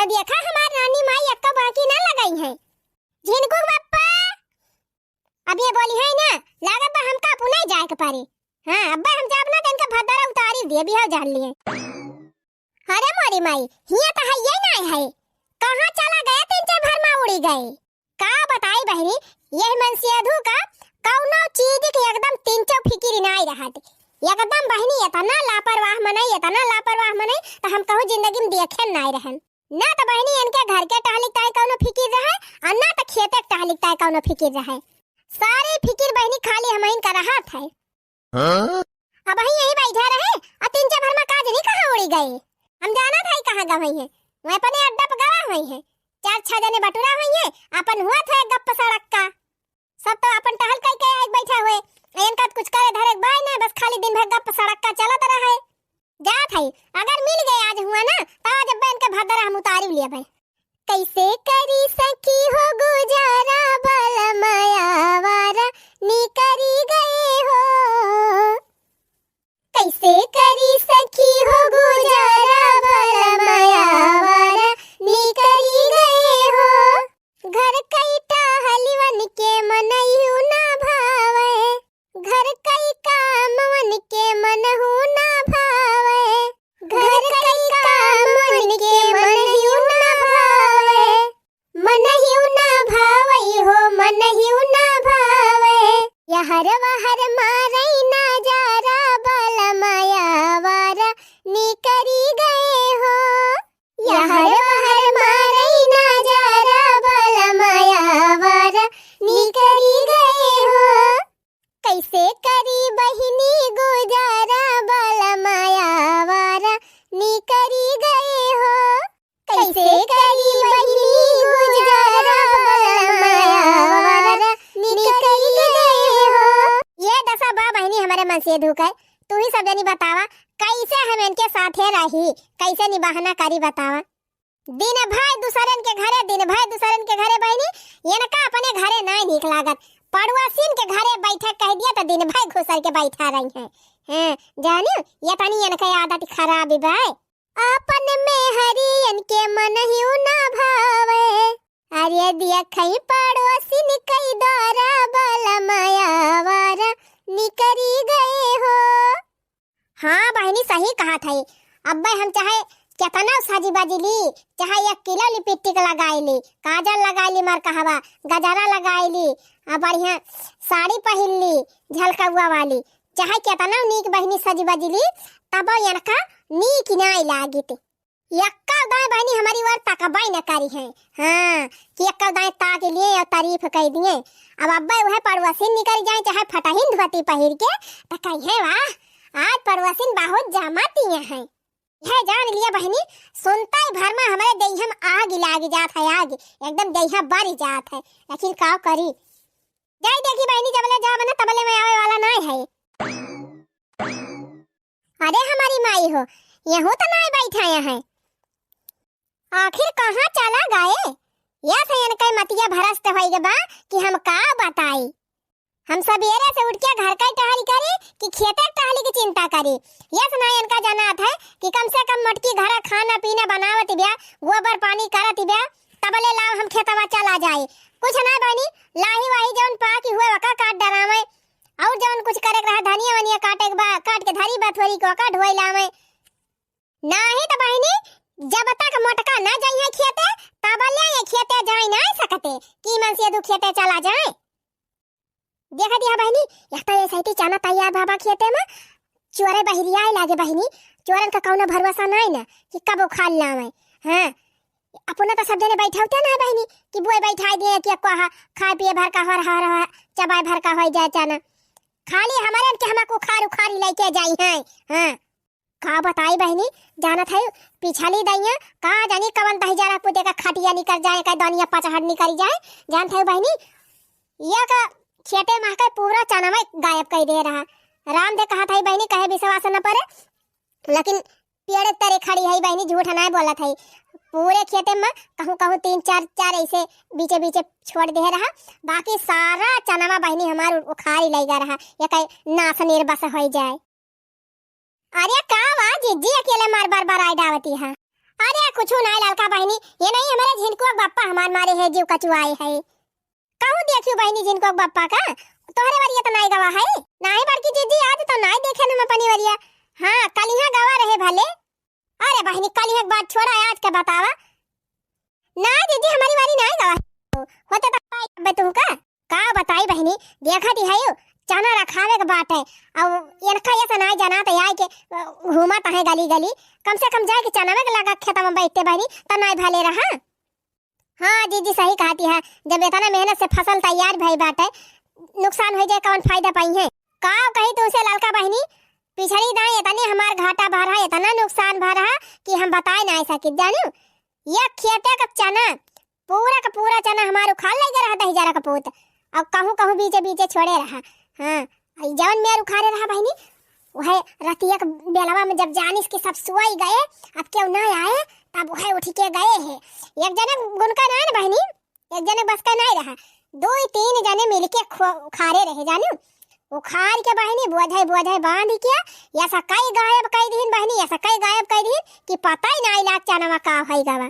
तो देखा हमार रानी माई अक्का बाकी ना लगाई है। झिनकू पप्पा अब ये बोली है ना लागत बा हमका पुणे जाए के पारे। हां अब्बा हम जाब ना तनका भदरा उतारी दे भी हो जान लिए। अरे मोरी माई हिया तो है ये नहीं है कहां चला गया तीन चार भर में उड़ी गए का बताई बहनी यही मन से अधू का कौनो चीज के एकदम तीन चौ फिकिर नहीं रहत एकदम बहनी इतना लापरवाह मने तो हम कहूं जिंदगी में देखे नहीं रहन ना तो बहनी इनके घर के टहलिकताई कौनो फिकिर रहे और ना तो खेते के टहलिकताई कौनो फिकिर रहे सारे फिकिर बहनी खाली हमइन का रहा था। अब ही यही बैठा रहे और तीन चार भर में काज नहीं कहां उड़ी गए हम जाना था कहां गई है मैं अपने अड्डा पर गवा हुई है चार छह जने बटुरा हुई है अपन हुआ था गप सड़क का सब तो अपन टहल कई के एक बैठा हुए इनका कुछ करे धरे बाय ना बस खाली दिन भर गप सड़क का चलत रहा है जात है अगर मिल गए आज हुआ ना तो आज बहन के भदरा हम उतारी लिया भाई कैसे करी सखी हो गुजारा बल मायावारा नी करी गए हो कैसे करी सखी हो गुजारा बल मायावारा नी करी गए हो घर कई टहलवन के मनयू ना भावे घर कई कामवन के मनहु ना भावे घर कई कामवन के मनहु ना भावे मनहु ना भावई हो मनहु ना भावे यहर वहर मारई ना जारा बल मायावारा नी करी गए हो यहर वहर मारई ना जारा बल मायावारा नी करी गए हो कैसे करी बहिनी गुजारा बल मायावारा नी करी गए हो कैसे करी बहिनी गुजारा बल मायावारा नी करी गए हो। ये दशा बा बहनी हमारे मन से धुक है तू ही सब जनी बतावा कैसे हम इनके साथे रही कैसे निभाना करी बतावा दिन भाई दूसरन के घरे बहनी इनका अपने घरे नहीं ठीक लागत पड़ोसिन के घरे बैठे कह दिया तो दिन भाई घुसर के बैठा रही है हैं जानियो ये तनी इनका आदत खराब है अपन में हरियन के मन ही ना भावे अरे दिया खई पड़ोसिन कई द्वारा बल मायावारा निकरी गए हो। हाँ बहनी सही कहा था अब्बा हम चाहे कितना साजी बाजी ली चाहे 1 किलो लिपस्टिक लगाई ली काजल लगाई ली मार कहवा गजरा लगाई ली बढ़िया साड़ी पहन ली झलकुआ वाली चाहे कितना नीक बहनी सजी बाजी ली तब इनका नीक नहीं लागित यक्का दाएं बहनी हमारी वर तकबाई न करी है। हाँ कि यक्का दाएं ताक लिए और तारीफ कह दिए अब अब्बा वह पड़ोसिन निकल जाए चाहे फटाहिन धोती पहिर के तो कहे वाह आज पड़ोसिन बहुत जमाती हैं है जान लिया बहनी सुनता ही भर में हमारे देह में आग लाग जात है आग एकदम देह बढ़ जात है लेकिन का करी जाई देखी बहनी जबले जा बना तबले में आवे वाला नहीं है। अरे हमारी माई हो यहू तो नहीं बैठा है आखिर कहाँ चला गए या सयन कई मतिया भरस्त होई बा कि हम का बताई हम सवेरे से उठ के घर का टहली करी कि खेते टहली की चिंता करी ये सुनायन का जाना था कि कम से कम मटकी घर खाना पीना बनावत बिया गोबर पानी करत बिया तबले लाव हम खेतवा चला जाए कुछ ना बनी लाही वाही जौन पाकी हुए वका काट डरावे और जौन कुछ करे रहा धनिया वनिया काटे के बा काट के धरी बथोरी को का ढोई लावे नाही तो बहनी जब तक मोटका ना जाई खेते तबले ये खेते जाई ना सकते की मन से दु खेते चला जाए देखा दिया बहनी एकता ये सही चाना तैयार बाबा खेते में चोरे बहिरिया लागे बहनी चोरन का कौनो भरोसा नहीं ना कि कब खा लावे। हां अपना तो सब जने बैठा होते ना बहनी कि बुए बैठा दिए कि खा पिए भर का हर चबाए भर का हो जाए चाना खाली हमारे के हमको खार उखारी लेके जाई है। हां का बताई बहनी जाना था पिछली दैया का जानी कवन दही जरा पुते का खटिया निकल जाए का दुनिया पचहड़ निकल जाए जान था बहनी ये का खेते में का पूरा चना में गायब कर दे रहा राम दे कहा था बहनी कहे विश्वास न पड़े लेकिन पेड़ तरे खड़ी है बहनी झूठ ना बोला था पूरे खेते में कहूँ कहूँ 3-4 ऐसे बीचे बीचे छोड़ दे रहा बाकी सारा चना बहनी हमार उखाड़ी लगा रहा ये कहीं नाश निर्बस हो जाए। अरे का वा जिज्जी अकेले मार बार बार आई डावती है अरे कुछ नहीं लड़का बहनी, ये नहीं हमारे झिनकुआ बप्पा हमार मारे है जीव कचुआए है। कहूँ देखियो बहनी झिनकुआ बप्पा का तोहरे वरिया तो नहीं गवा है। नहीं बड़की जीजी आज तो नहीं देखे न मैं अपनी वरिया। हाँ कल यहाँ गवा रहे भले। अरे बहनी कल यहाँ बात छोड़ा आज का बतावा। ना जीजी हमारी वारी नहीं गवा होते तो तुम का बताई बहनी देखा दी है चना रखावे के बात है। अब इनका ऐसा नहीं जाना तो आई के घूमत है गली गली, कम से कम जाके चना में लगा खेत में बैठते बहनी तो नहीं भले रहा। हाँ जीजी सही कहती है, जब इतना मेहनत से फसल तैयार भई बात है नुकसान हो जाए कौन फायदा पाई है। का कही तो उसे लड़का बहनी पिछड़ी दाई इतने हमार घाटा भर रहा इतना नुकसान भर रहा कि हम बताए नहीं सके जानू। ये खेते का चना पूरा का पूरा चना हमारे उखाड़ लगे रहा 10,000 का पोत, अब कहूँ कहूँ बीचे बीचे छोड़े रहा। हाँ जवन मेरे उखाड़े रहा बहनी वह रतिया के बेलवा में जब जानिस के सब सुई गए अब क्यों न आए तब वह उठ के गए है। एक जने गुनका नहीं ना बहनी, एक जने बस का नहीं रहा, 2-3 जने मिलके खारे रहे जानू। उखाड़ के बहनी बोझाई बांध के ऐसा कई गायब कई दिन बहनी, ऐसा कई गायब कई दिन कि पता ही नहीं लाग चना का है गवा।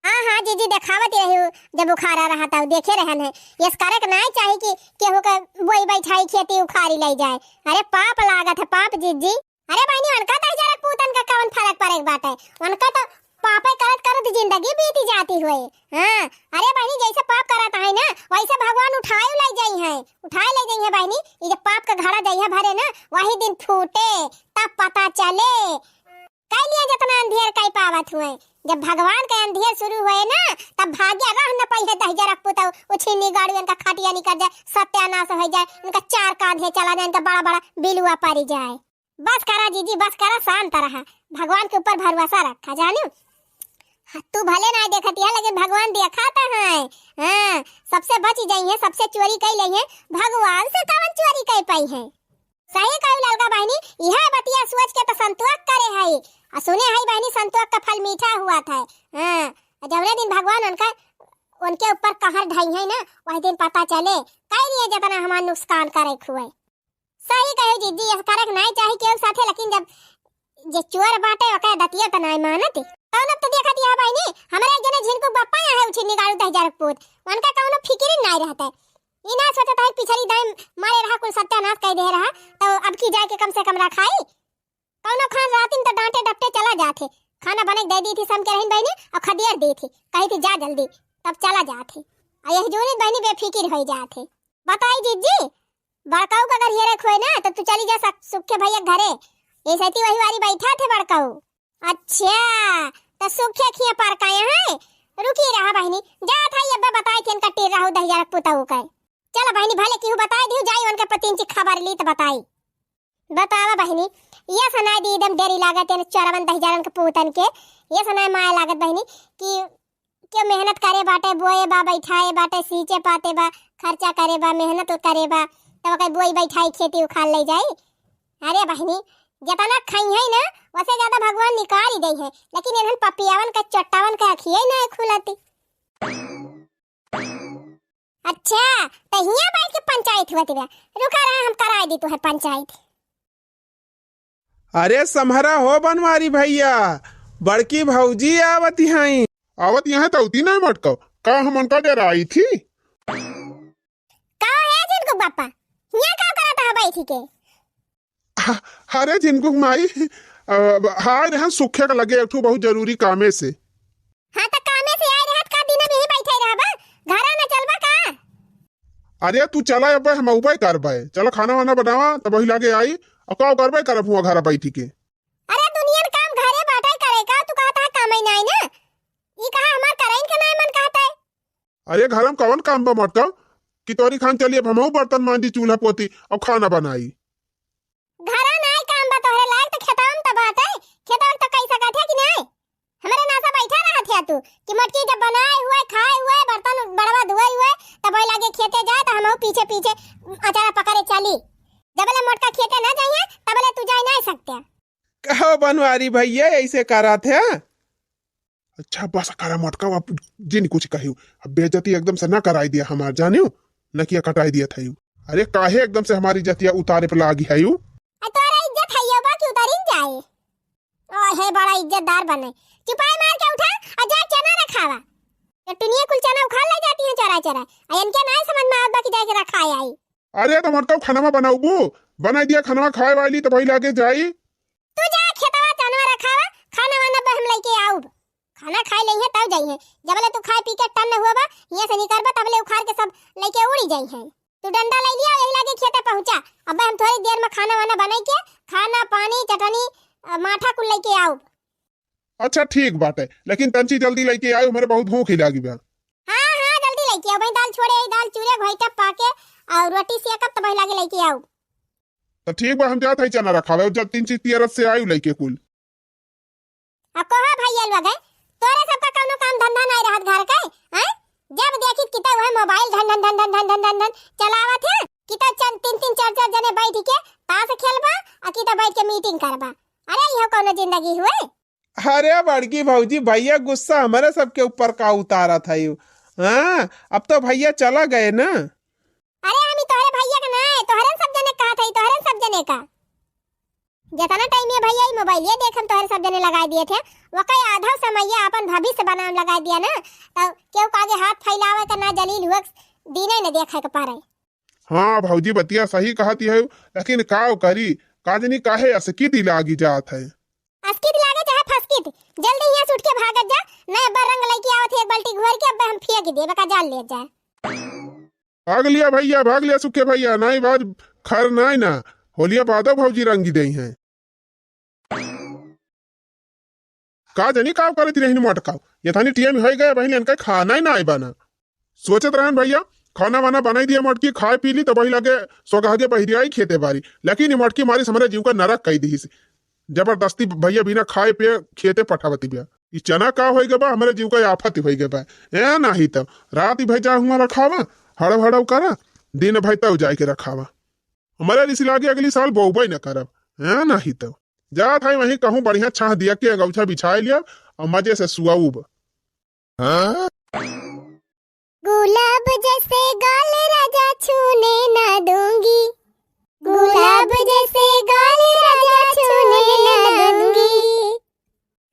हाँ जीजी देखावत रही जब उखाड़ा रहा था देखे रहन है। इस करक नहीं चाहिए कि केहू का बोई बैठाई खेती उखाड़ी ले जाए। अरे पाप लागत है पाप जीजी। अरे बहनी उनका तो जरा पूतन का कौन फर्क पड़े बात है, उनका तो पापे करत करत जिंदगी बीती जाती हुए। हाँ अरे बहनी जैसे पाप करता है ना वैसे भगवान उठाए ले जाई है, उठाए ले जाई है बहनी। ये जब पाप का घड़ा जइया भरे ना वही दिन फूटे तब पता चले कई लिए जितना अंधेर कई पावत हुए। जब भगवान का अंधेर शुरू हुए ना तब भाग्य रह न पाई है 10,000 पुता उछिनी गाड़ी उनका खटिया निकल जाए सत्यानाश हो जाए, उनका 4 कांधे चला जाए, उनका बड़ा बड़ा बिलुआ पड़ जाए। बस करा जीजी बस करा, शांत रहा, भगवान के ऊपर भरोसा रखा जानू। तू भले ना देखती है लेकिन भगवान दिखाता है। हाँ सबसे बच जाई है, सबसे चोरी कई लई है, भगवान से कौन चोरी कई पाई है। सही कहू लड़का बहनी, यह बतिया सोच के तो संतोष करे है। सुने है बहनी संतोष का फल मीठा हुआ था। हाँ जवने दिन भगवान उनके ऊपर कहर ढाई है ना वही दिन पता चले कई लिए जितना हमार नुकसान करे हुए। सही कहू जीजी यह करक नहीं चाहिए केहू साथे, लेकिन जब जे चोर बाटे ओके दतिया तो नहीं मानत। कौन तो देखा दिया बहनी हमारे जने झिनको बप्पा है उछिनी गाड़ू 10,000 पूत, उनका कौनो फिक्र नहीं रहता। इना सोचता है पिछली दाई मारे रहा कुल सत्यानाश कह दे रहा तो अब की जाके कम से कम रखाई। कौनो खान रातिन तो डांटे डपटे चला जाते, खाना बने दे दी थी सम के रहन बहनी और खदियर दी थी कही थी जा जल्दी तब चला जाते। और यही जोनी बहनी बेफिक्र हो जाते। बताई जीजी बड़काऊ का अगर ये रखोए ना तो तू चली जा सुखे भैया घरे, ये सती वही वारी बैठा थे बड़काऊ। अच्छा तो सुखे खिया पर का है रुकी रहा बहनी जा था ये बताई थी इनका टेर रहा 10,000 पुताऊ का। चला बहनी भले क्यों बताई दी जाई उनके पतिन की खबर ली तो बताई। बतावा बहनी ये सुनाई दी एकदम देरी लागत है 54,000 के पूतन के, ये सुनाई माया लागत बहनी कि क्यों मेहनत करे बाटे बोए बा बैठाए बाटे सींचे पाते बा खर्चा करे बा मेहनत करे बा तो कहीं बोई बैठाई खेती उखाड़ ले जाई। अरे बहनी जितना खाई है ना वैसे ज्यादा भगवान निकाल ही गई है, लेकिन इन्हन पपियावन का चट्टावन का आँखिए ना खुलती। अच्छा तो हिया बैठ के पंचायत हुआ थी, रुका रहा हम करा दी तो है पंचायत। अरे समहरा हो बनवारी भैया, बड़की भौजी आवती हैं। आवत यहाँ तो उती ना मटको का हम उनका डेरा आई थी। का है जिनको पापा हिया का करता है बैठी के। अरे जिनको माई हाय रहन सुखे का लगे एक बहुत जरूरी कामे से। हां तो कामे से आए रहत का दिन में ही बैठे रहबा घरा ना चलबा का। अरे तू चला अब हम उबे करबे, चलो खाना वाना बनावा तब वही लागे आई और का करबे करब हुआ घर बैठी के। अरे दुनिया काम घरे बैठे करे का, तू कहता है काम ही नहीं ना, ई कहा हमार करैन के नहीं मन कहता है। अरे घर में कौन काम बा मटका कि तोरी खान चलिए हमहू बर्तन मांजी चूल्हा पोती और खाना बनाई। घरा नहीं काम बा तोहरे लायक तो खेतम त बात है, खेतम तो कई सकत है कि नहीं। हमारे नासा बैठा रहा थे तू कि मटकी जब बनाए हुए खाए हुए बर्तन बड़वा धुए हुए तब वही लागे खेते जाए तो हमहू पीछे पीछे अचारा पकड़े चली। जबले मोटका खेते ना जाइए तबले तू जा नहीं सकते। कहो बनवारी भैया ऐसे करा थे। अच्छा बस करा मटका अब जिन कुछ कहियो अब बेइज्जती एकदम से ना कराई दिया हमार जानियो न किया कटाई दिया था। अरे काहे एकदम से हमारी जतिया उतारे पे लागी है। तोरा इज्जत है बा कि उतारिन जाए। है बड़ा इज्जतदार बने। चुपाई मार के उठा और जा चना रखावा। तो टुनिया कुल चना उखाड़ ले जाती है चरा चरा। इनके ना समझ में आवत कि जाके रखा आई। अरे तो मोटका खाना बनाऊबू बना दिया खाना खाए वाली तो भाई लागे जाई। तू जा खेतवा चना रखावा खाना वाना पे हम लेके आऊ। खाना खाए लई है तब जाई है। जबले तू खाए पी के टन न हुआ बा यहां से निकलबा तबले उखाड़ के सब लेके उड़ी जाई है। तू डंडा ले लिया यही लागे खेते पहुंचा। अब हम थोड़ी देर में खाना वाना बनाई के खाना पानी चटनी माठा कुल लेके आऊ। अच्छा ठीक बात है लेकिन तंची जल्दी लेके आयो मेरे बहुत भूख ही लागी बा। हां जल्दी लेके आओ भाई। दाल छोड़े दाल चूरे घोइटा पाके और रोटी सेकब तब लागे लेके आऊ। तो ठीक बा हम जात है चना रखावे जब 3 चीज तियरत से आयु लेके कुल। अब कहा भाई अलवा गए तोरे सबका कोनो काम धंधा नहीं रहत घर का हैं। जब देखी किता वह मोबाइल धन धन धन धन धन धन धन चलावत है। किता चंद 3 4 जने बैठ के ताश खेलबा आ किता बैठ के मीटिंग करबा। अरे यह कोनो जिंदगी हुए। अरे बड़की भौजी भैया गुस्सा हमारे सबके ऊपर का उतारा था यू। हाँ अब तो भैया चला गए ना। अरे हम तोहरे भैया का ना है तोहरे सब जने कहा था तोहरे सब जने का जितना टाइम ये भैया ही मोबाइल ये देख हम तोहरे सब जने लगा दिए थे। वो कई आधा समय अपन भविष्य बनाम लगा दिया ना तो क्यों आगे हाथ फैलावे का ना जलील हुआ दीने न देखे के पारे। हाँ भौजी बतिया सही कहती है लेकिन काव करी काजनी काहे असकित लागी जात है। अस्कित लागे चाहे फसकित जल्दी यहां से उठ के भागत जा। मैं अब्बा रंग लेके आवत है एक बाल्टी घोर के अब हम फेंक देबे का जाल ले जाए। भाग लिया भैया भाग लिया सुखे भैया नहीं बाज खर नहीं ना होलिया बादो भौजी रंगी दई है। का जनी काव करती रही मोटकाव ये थानी टीएम हो गया बहन इनका खाना ही ना आई बना। सोचत रहन भैया खाना वाना बनाई दिया मोटकी खाए पी ली तो वही लगे सोगागे बहिरी आई खेते बारी लेकिन ये मोटकी मारी हमारे जीव का नरक कई दी से जबरदस्ती भैया बिना खाए पे खेते पठावती बिया। ई चना का हो गया बा हमारे जीव का आफत हो गया बा। ए नहीं तो रात ही भेजा हुआ रखावा हड़व हड़व करा दिन भाई तब जाए के रखावा हमारे रिसी लागे अगली साल बोबई न करब। है नहीं तो जा था वहीं कहूँ बढ़िया छाह दिया के अंगौछा बिछाए लिया और मजे से सुआऊब। गुलाब जैसे गाल राजा छूने ना दूंगी। गुलाब जैसे गाल राजा छूने ना दूंगी।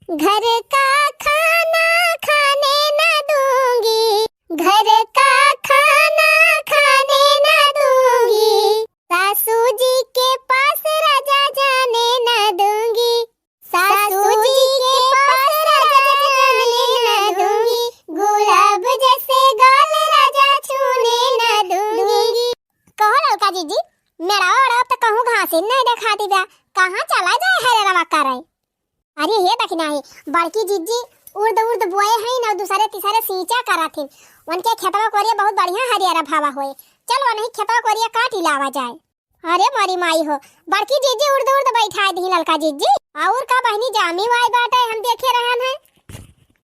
घर का खाना खाने ना दूंगी। घर का खाना खाने ना दूंगी। सासू जी के पास राजा जाने ना दूंगी। सासू जी के पास राजा जाने ना दूंगी। गुलाब जैसे गाल राजा छूने ना दूंगी। कहो लड़का जीजी मेरा और अब तक कहूँ घासिन नहीं दिखाती बा कहाँ चला जाए है रवा करे। अरे ये देखना है बड़की जीजी उर्द उर्द बोए हैं ना दूसरे तीसरे सींचा कराथिन उनके खेतवा कोरिया बहुत बढ़िया हरियारा भावा होए। चल वो नहीं खेतवा कोरिया काट ही लावा जाए। अरे मारी माई हो बड़की जीजी उर्द उर्द बैठा दी लड़का जीजी और का बहनी जामी वाई बाटे हम देखे रहन है।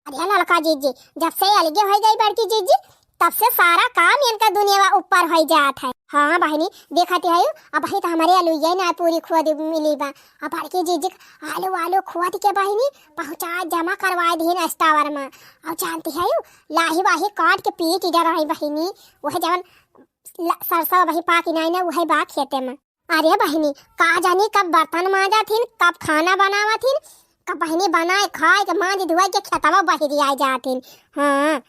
अरे लड़का जीजी जब से अलगे हो गई बड़की जीजी तब से सारा काम इनका दुनिया ऊपर हो जात है। हाँ बहनी देखते है अब भाई तो हमारे आलू ये ना पूरी खुद मिली बा। अब बड़की जीजी आलू आलू खुद के बहनी पहुंचा जमा करवा दी अस्तावर में। अब जानती है लाही वाही काट के पीट जा रही बहनी वह जवन सरसों वही पाकी नहीं ना वही बा खेते में। अरे बहनी का जानी कब बर्तन मांजा थी कब खाना बनावा थी कब बहनी बनाए खाए के मांज धुआई के खेतवा बहरी आ जाती। हाँ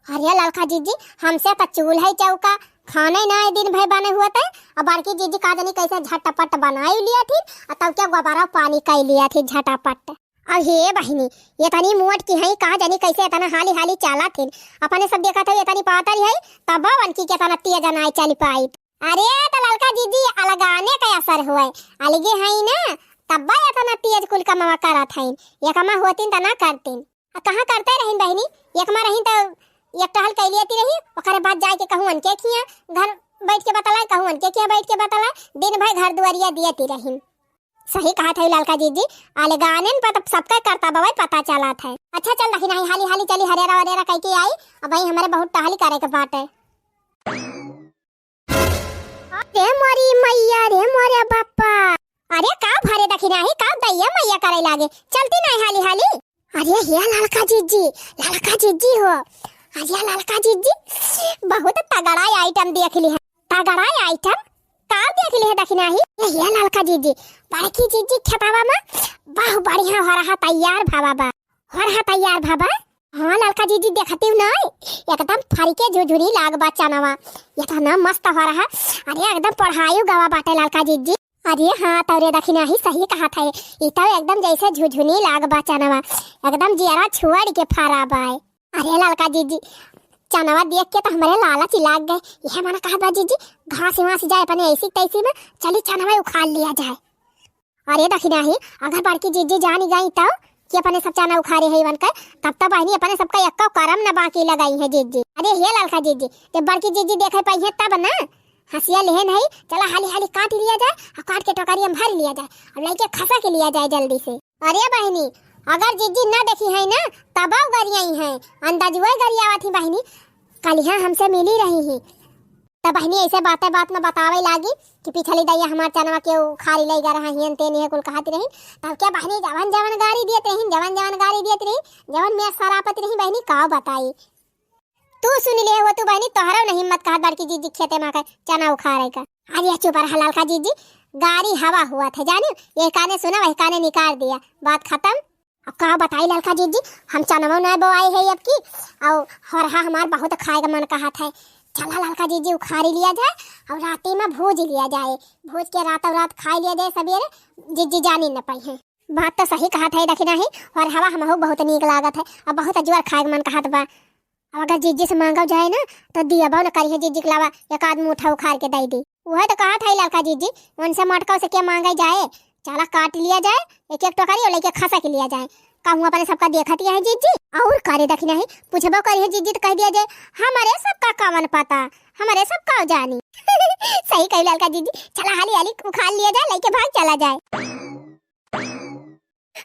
अरे लड़का जीजी हमसे तो चूल्हा चौका खाना ही ना दिन भर बने हुआ था। अब बड़की जीजी का जानी कैसे झटपट बनाई लिया थी और तब क्या गोबारा पानी कई लिया थी झटपट। अब हे बहनी ये तनी मोट की है कहा जानी कैसे इतना हाली हाली चला थी अपने सब देखा था ये तनी पातर है तब उनकी के तना तेज ना चल पाई। अरे तो लड़का जीजी अलगाने का असर हुआ अलगे है ना तब इतना तेज कुल कमा करा था ये कमा होती तो ना करती कहाँ करते रही बहनी एक में रही तो एक टहल कैली आती रही ओकरे बाद जाए के कहूँ अनके खिया घर बैठ के बतलाए कहूँ अनके खिया बैठ के बतलाए दिन भर घर दुआरिया दियती रही। सही कहा था लड़का जीजी अलगाने पर सबका करता बवाई पता चला था। अच्छा चल रखी नहीं हाली हाली चली हरेरा वरेरा कह के आई अब भाई हमारे बहुत टहली करे के बात है। अरे मोरी मैया रे मोरे बापा अरे का भरे दखी नहीं का दैया मैया करे लागे चलती नहीं हाली हाली। अरे ये लड़का जीजी हो अरे लड़का जीजी बहुत तगड़ा आइटम देख ली है। तगड़ा आइटम का देख ली है दखी नहीं ये लड़का जीजी बड़की जीजी खेतावा में बहु बड़ी बढ़िया हो रहा तैयार भावा बा, हो रहा तैयार भावा। हाँ लड़का जीजी देखती हूँ नहीं, एकदम फरीके झुझुरी लाग बा चनवा, ये तो ना मस्त हो रहा। अरे एकदम पढ़ाई गवा बाटे लड़का जीजी। अरे हाँ तौरे दखी नहीं सही कहा था, ये तो एकदम जैसे झुझुनी लाग बा चनवा, एकदम जियरा छुअड़ के फरा बाय। अरे लड़का जीजी चनवा देख के तो हमारे लालच लाग गए। यह माना कहा बा जीजी घास वास जाए अपने ऐसी तैसी में, चली चनवा उखाड़ लिया जाए। अरे दखी नहीं अगर बड़की जीजी जानी गई तो कि अपने सब चना उखाड़े है बनकर, तब तक बहनी अपने सबका यक्का करम न बाकी लगाई है जीजी। अरे ये लड़का जीजी जब बड़की जीजी देखे पाई है तब ना हंसिया लेहे नहीं, चला हाली हाली काट लिया जाए और काट के टोकरी में भर लिया जाए और लेके खसा के लिया जाए जल्दी से। अरे बहनी अगर जीजी न देखी है ना तब गरियाई है, अंदाज वही गरियावा थी बहनी, कल यहाँ हमसे मिली रही ही तब बहनी ऐसे बात में बतावे लागी कि पिछली दैया हमार चनवा के खारी लई गा रहा हियन तेन ये कुल कहती रही। तब क्या बहनी जवन जवन गाड़ी दियत रही, जवन जवन गाड़ी दियत रही, जवन मैं सरापत रही बहनी का बताई। तू सुन ले वो तू बहनी तोहरा नहीं हिम्मत कहा बड़की जीजी खेते में का चना उखाड़े का। अरे चुप रहा लड़का जीजी, गाड़ी हवा हुआ था जाने, ये काने सुना वही काने निकाल दिया, बात खत्म। अब कहा बताई लड़का जीजी हम चनवा न बोआई है अब की, और हो रहा हमार बहुत खाएगा मन कहा था। चला लड़का जीजी उखाड़ी लिया जाए और राती में भूज लिया जाए, भूज के रातों रात खा लिया जाए सवेरे, जीजी जानी न पाई है। बात तो सही कहा था दखी नहीं, और हवा हमहू बहुत नीक लागत है और बहुत अजवर खाए मन कहत बा। अब अगर जीजी से मांगा जाए ना तो दिया न करी है जीजी के अलावा एक आध मुठा उखाड़ के दे दी। वह तो कहा था लड़का जीजी उनसे मटका से क्या मांगा जाए, चला काट लिया जाए एक एक टोकरी और लेके खसा के लिया जाए। कहूँ अपने सबका देखती है जीजी और करे दखी नहीं पूछबो करी है जीजी तो कह दिया जाए हमारे सबका कावन पता, हमारे सबका जानी। सही कही लड़का जीजी, चला हाली हाली उखाड़ लिया जाए लेके भाग चला जाए।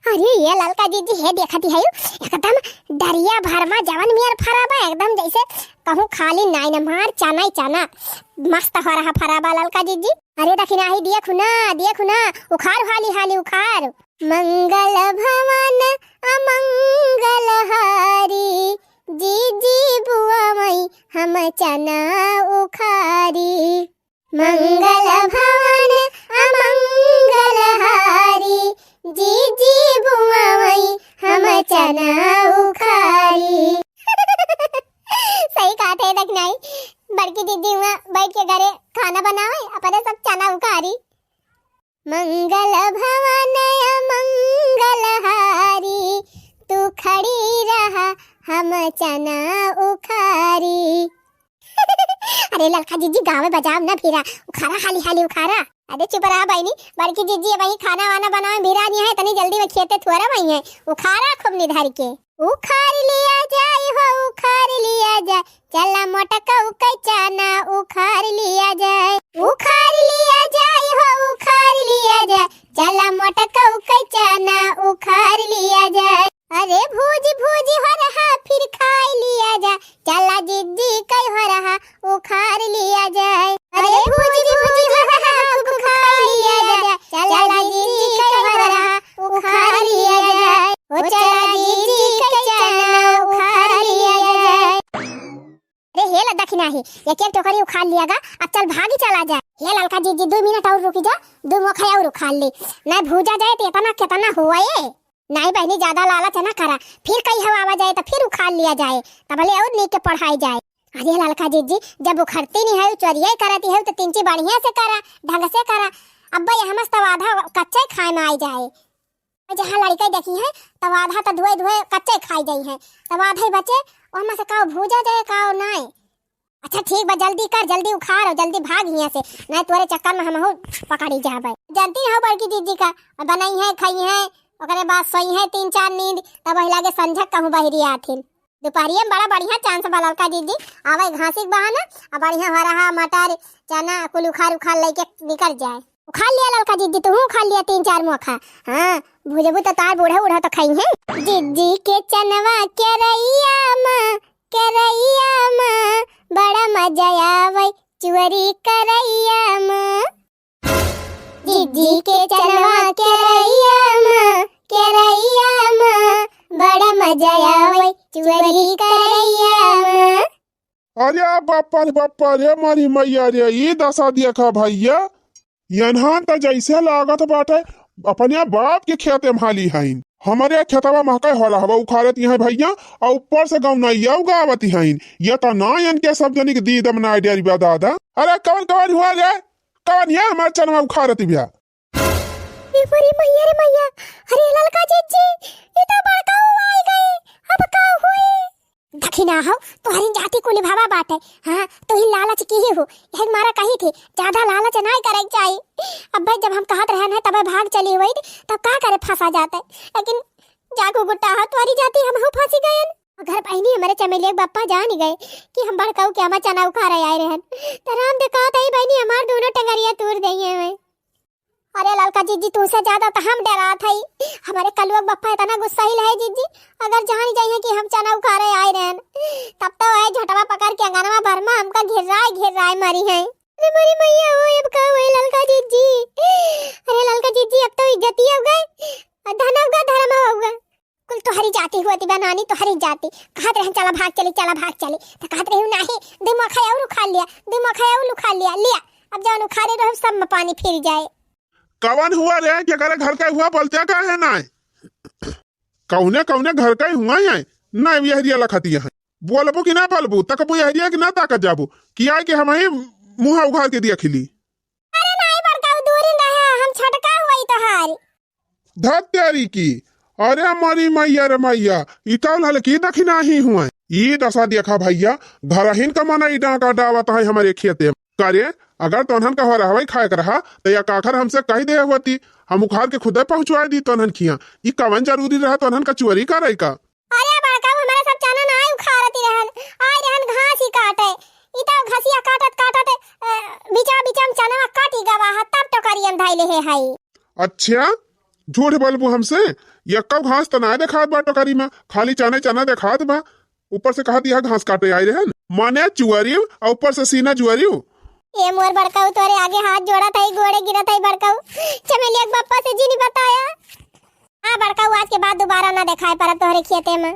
अरे ये लड़का जीजी है देखती है एकदम डरिया भरमा जवन मियर फराबा, एकदम जैसे कहूँ खाली नाई न मार चना ही चना मस्त हो रहा फराबा लड़का जीजी। अरे दखी नहीं देखो ना उखाड़ हाली हाली उखाड़। मंगल भवन अमंगल हारी, जीजी बुआ मई हम चना उखारी। मंगल भवन अमंगल हारी, जीजी बुआ मई हम चना उखारी। सही कहा थे देख नहीं बड़की दीदी वहाँ बैठ के घरे खाना बनावे अपने सब चना उखारी। मंगल भवन मंगल हारी, तू खड़ी रहा हम चना उखारी। अरे लड़का जीजी गाँव बजाव न फिरा, उखारा हाली हाली उखारा। अरे चुप रहा बहनी, बड़की जीजी वही खाना वाना बनावे भिरा नहीं है तनी जल्दी में खेते थोड़ा वही है, उखारा खूब निधर के। उखाड़ लिया जाए हो उखाड़ लिया जाए, चला मोटका उकई चना उखाड़ लिया जाए। उखाड़ लिया जाए हो उखाड़ लिया जाए, चला मोटका उकई चना उखाड़ लिया जाए। अरे भूज भूज हो रहा फिर खाई लिया जाए, चला जीजी कई हो रहा उखाड़ लिया जाए। अरे भूज भूज हो रहा खूब खाई लिया जाए, चला जीजी कई हो रहा उखाड़ लिया जाए। ओ चला जीजी कई चना उखाड़ लिया जाए। अरे हे लड़का दखी नहीं एक एक टोकरी उखाड़ लियागा, अब चल भागी चला जाए। ये लड़का जीजी 2 मिनट और रुकी जा, 2 मोखा और उखाड़ ली, नहीं भूजा जाए तो इतना कितना हुआ ये। नहीं बहनी ज्यादा लालच न करा, फिर कहीं हवा जाए तो फिर उखाड़ लिया जाए, तब ले और नीचे पढ़ाई जाए। अरे लड़का जीजी जब उखड़ती नहीं है चोरिया करती है तो 3 बढ़िया से करा, ढंग से करा। अब यहाँ मस्त आधा कच्चा खाए में आई जाए, जहाँ लड़का देखी है तब आधा तो धोए धोए कच्चे खाई गई है, तब आधा ही बचे वहाँ से काओ भूजा जाए काओ नहीं। अच्छा ठीक बा जल्दी कर, जल्दी उखाड़ और जल्दी भाग यहाँ से, नहीं तुम्हारे चक्कर में हम पकड़ी जाए। जानती हो बड़की दीदी का बनाई है खाई है ओकरे बाद सोई है 3-4 नींद, तब वही लागे संझक कहूँ बहरी आथिन। दोपहरिया में बड़ा बढ़िया चांस बा लड़का दीदी आवे घासी बहाना अब बढ़िया हो रहा मटर चना कुल उखाड़ लेके निकल जाए। उखाड़ लिया लड़का दीदी, तू उखाड़ लिया 3-4 मोखा। हाँ भुजबू तो तार बूढ़ा तो खाई है। दीदी के चनवा करैया माँ बड़ा मजा आवे चुरी करैया माँ। दीदी के चनवा करैया माँ बड़ा मजा आवे चुरी करैया माँ। अरे बापा रे मारी मैया रे, ये दशा देखा भैया, यनहान तो जैसे लागत बाटे अपने बाप के खेते में हाली हाइन। हमारे खेतवा महका होला हवा उखाड़ती है भैया और ऊपर से गाँव नैया उगावती है ये तो ना इनके सब जनी के दी दम ना डेरी बा दादा। अरे कवन कवन हुआ रे कवन ये हमारे चनमा उखाड़ती भैया। अरे मैया रे मैया, अरे ललका जीजी ये तो बड़का हुआ आई गई, अब का हुई दखिना हो तोहरी जाति को निभावा बात है। हां तो ही लालच की ही हो, यह मारा कही थी ज्यादा लालच नहीं करे चाहिए। अब भाई जब हम कहत रहन है तब भाग चली हुई तब का करे फंसा जाता है, लेकिन जागो गुट्टा हा तोहरी जाति हम हो फंसी गए। घर पहिनी हमारे चमेलिया बापा जान गए कि हम बड़काऊ के हमार चना उखाड़े आए रहन, त राम दे कहत है बहनी हमार दोनों टंगरिया तोड़ दई है। अरे ललका जीजी तुमसे ज्यादा तो हम डरा था ही, हमारे कलुआ बप्पा इतना गुस्साइल है जीजी, अगर जान जाइए कि हम चना उखाड़े आए रहन तब तो है झटवा पकड़ के अंगनवा भर में हमका घिर रहा है मरी है। अरे मरी मैया हो अब का हुई ललका जीजी। अरे ललका जीजी अब तो इज्जती हो गई, धन होगा धर्म होगा, कुल तोहरी जाति हुआ थी बनानी तोहरी जाति। कहत रहन चला भाग चली तो कहत रही नहीं दिमाग खाया और उखाड़ लिया लिया अब जान उखाड़े रहो सब में पानी फिर जाए। कवन हुआ रे क्या करे घर का हुआ बोलते का है ना कौने कौने घर का हुआ है ना ये हरिया लखती है बोलबो कि ना बोलबो तक वो हरिया कि ना ताकत जाबो किया कि हम ही मुंह उघाड़ के दिया खिली। अरे नहीं बड़काऊ दूरी रहा हम छटका हुई तोहारी धत तेरी की। अरे हमारी मैया रे मैया इताल हल की दखिना ही हुआ ये दशा देखा भैया घर हिन का मना इडा का डावत है हमारे खेते करे अगर तोहन का हो रहा खाए रहा तो या काखर हमसे कही दे होती हम उखाड़ के खुदे पहुंचवा दी तोहन खिया ई कवन जरूरी रहा तोहन का चोरी करे का। अरे बड़काऊ हमारे सब चना ना उखाड़ती रहन आए रहन घास ही काटे ई तो घसिया काटत बीचा में चना काटी गवा तब तो करियन धाइले है हाई। अच्छा झूठ बोलबू हमसे यक्का घास तो ना देखात बा टोकरी में खाली चना देखात बा ऊपर से कहा दिया घास काटे आई रहन माने चुअरी और ऊपर से सीना जुअरी। ये मोर बड़काऊ तोरे आगे हाथ जोड़ा था गोड़े गिरा था बड़काऊ चमेलिया के पापा से जी नहीं बताया। हां बड़काऊ आज के बाद दोबारा ना दिखाए पर तोहरे खेते में।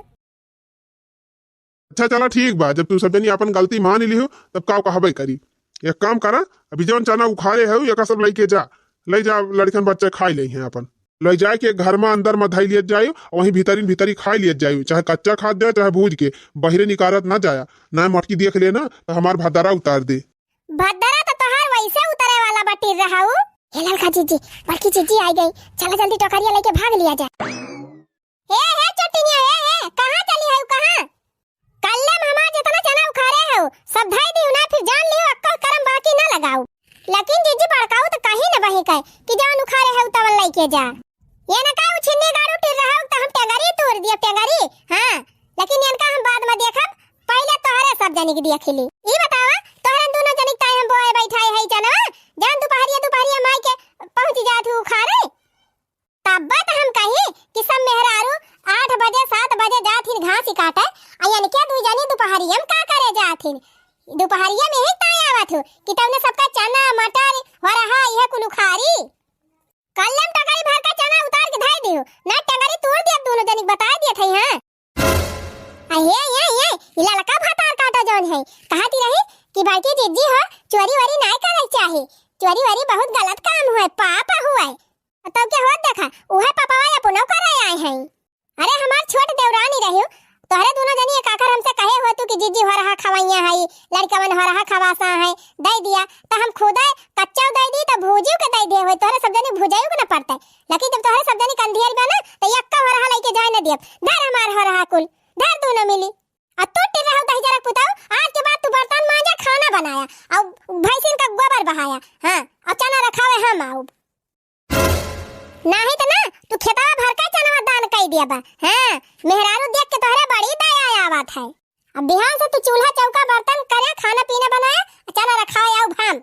अच्छा चला ठीक बा जब तू सब जनी अपन गलती मान ली हो तब का कहबे करी एक काम करा अभी जौन चना उखाड़े है ये सब लेके जा ले जा लड़कन बच्चे खाई ले हैं अपन ले जाए के घर में अंदर में धई लियत जायो वहीं भीतरी खाई लियत जायो चाहे कच्चा खा दे चाहे भूज के बहरे निकारत ना जाया ना मटकी देख लेना तो हमार भद्दारा उतार दे। भद्दारा तो तोहार वैसे उतरे वाला बटी रहा हूं। हे ललका जीजी बड़की जीजी आई गई चला जल्दी टोकरिया लेके भाग लिया जा। हे चोटिनिया हे कहां चली है कहां कल्ले मामा जितना चना उखाड़े हो सब धाई दी ना फिर जान लियो अक्कल करम बाकी ना लगाओ। लेकिन जीजी बड़काऊ तो कहीं ना बही कहे कि जान उखाड़े है तवन लेके जा ये ना काऊ छिन्नी गाड़ू टिर रहा हो तो हम टगरी तोड़ दिया टगरी। हां लेकिन इनका हम बाद में देखब पहले तोहरे सब जनी के दिया खिली ई बतावा तोहरे दोनों जनी ताई हम बोए बैठाए है जना जान दोपहरिया माई के पहुंच जात हूं उखाड़े तब बात हम कही कि सब मेहरारू 8 बजे 7 बजे जात हिन घास ही काटे यानी क्या दू जनी दोपहरिया में का करे जात हिन दोपहरिया में ही ताई आवत हो कि तवने सबका चना मटर हो रहा यह कुल उखाड़ी कल्लम टगरी भर का चना उतार के धाई दियो ना टगरी तोड़ दिया दोनों जनी बता दिया थई। हां ये ललका भातार काटा जौन है कहती रही कि बड़की जीजी हो चोरी वारी नहीं करे चाहे चोरी वारी बहुत गलत काम हुआ पाप हुआ तब क्या होत देखा ओहे पापावा अपनो करे आए हैं। अरे हमार छोट देवरानी रहियो तोहरे दोनों जनी एक आकर हमसे कहे हो तू कि जीजी हो रहा खवाइया है लड़का मन हो रहा खवासा है दे दिया तो हम खुदा कच्चा दे दी तो भूजियो के दे दे हो तोहरे सब जनी भुजाइयो के ना पड़ता लेकिन जब तोहरे सब जनी कंधियल बा ना तो यक्का हो रहा लेके जाए ना दियो धर हमार हो रहा कुल धर दोनों मिली आ तू टिर रहा दही जरा पुताओ आज के बाद तू बर्तन मांजा खाना बनाया और भैंसिन का गोबर बहाया। हां और चना रखावे हम आऊ नहीं तो ना तू खेतवा भर का चना दान कई दिया बा। हां मेहरारू देख के तोहरे बड़ी दया आवत है अब बिहान से तू चूल्हा चौका बर्तन करे खाना पीना बनाया चना रखावे आऊ हम